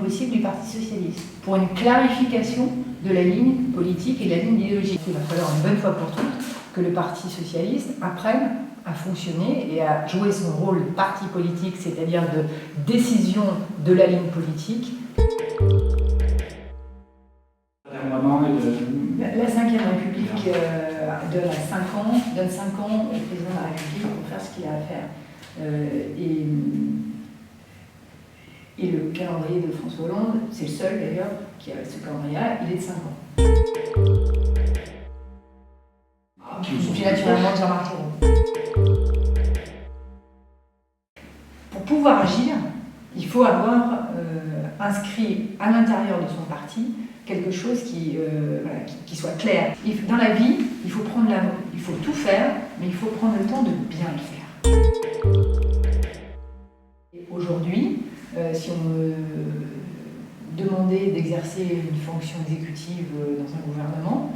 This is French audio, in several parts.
possible du Parti socialiste, pour une clarification de la ligne politique et de la ligne idéologique. Il va falloir une bonne fois pour toutes que le Parti socialiste apprenne à fonctionner et à jouer son rôle de parti politique, c'est-à-dire de décision de la ligne politique. La 5e République donne 5 ans au président de la République pour faire ce qu'il a à faire. Et le calendrier de François Hollande, c'est le seul d'ailleurs qui a ce calendrier-là, il est de 5 ans. Et puis naturellement de Jean-Marc Ayrault. Pour pouvoir agir, il faut avoir inscrit à l'intérieur de son parti quelque chose qui soit clair. Dans la vie, il faut tout faire, mais il faut prendre le temps de bien le faire. Aujourd'hui, si on me demandait d'exercer une fonction exécutive dans un gouvernement,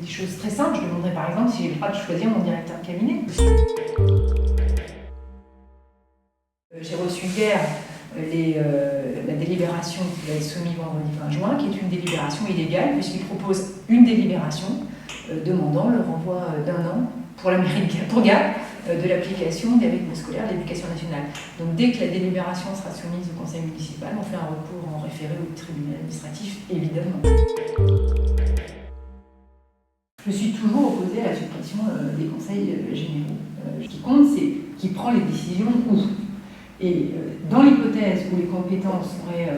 des choses très simples, je demanderais par exemple si j'ai le droit de choisir mon directeur de cabinet. J'ai reçu hier la délibération qui va être soumise vendredi 20 juin, qui est une délibération illégale, puisqu'il propose une délibération demandant le renvoi d'un an pour la mairie de Gap de l'application des rythmes scolaires de l'éducation nationale. Donc dès que la délibération sera soumise au conseil municipal, on fait un recours en référé au tribunal administratif, évidemment. Je suis toujours opposée à la suppression des conseils généraux. Ce qui compte, c'est qui prend les décisions où. Et dans l'hypothèse où les compétences seraient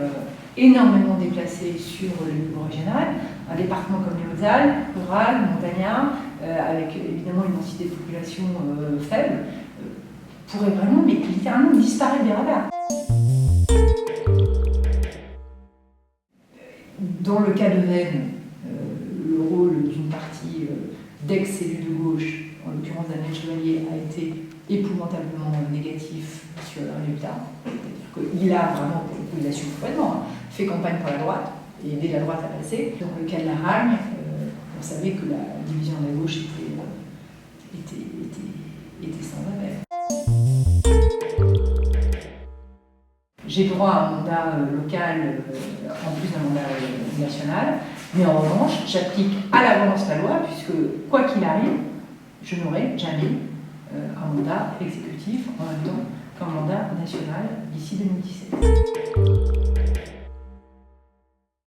énormément déplacées sur le niveau régional, un département comme les Hautes-Alpes, rural, montagnard, avec évidemment une densité de population faible, pourrait vraiment, mais littéralement, disparaître des radars. Dans le cas de Rennes, le rôle d'une partie d'ex-élus de gauche, en l'occurrence Daniel Chevalier, a été épouvantablement négatif sur le résultat. C'est-à-dire qu'il a vraiment, il assume complètement, fait campagne pour la droite et aider la droite à passer. Dans le cas de la Ragne, on savait que la division de la gauche était sans appel. J'ai droit à un mandat local en plus d'un mandat national, mais en revanche, j'applique à l'avance la loi, puisque quoi qu'il arrive, je n'aurai jamais un mandat exécutif en même temps qu'un mandat national d'ici 2017.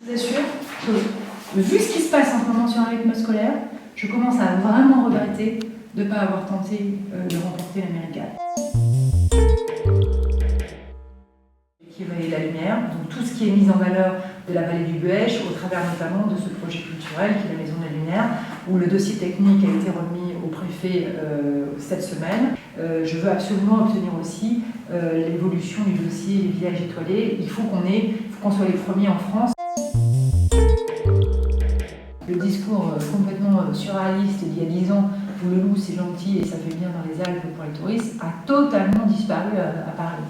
Je vous assure que, vu ce qui se passe en ce moment sur un rythme scolaire, je commence à vraiment regretter de ne pas avoir tenté de remporter la mairie de Gap. Qui relaie la lumière, donc tout ce qui est mis en valeur de la vallée du Buëch, au travers notamment de ce projet culturel qui est la Maison de la Lumière, où le dossier technique a été remis au préfet cette semaine. Je veux absolument obtenir aussi l'évolution du dossier des villages étoilés. Il faut qu'on soit les premiers en France. Le discours complètement surréaliste d'il y a 10 ans, où le loup c'est gentil et ça fait bien dans les Alpes pour les touristes, a totalement disparu à Paris.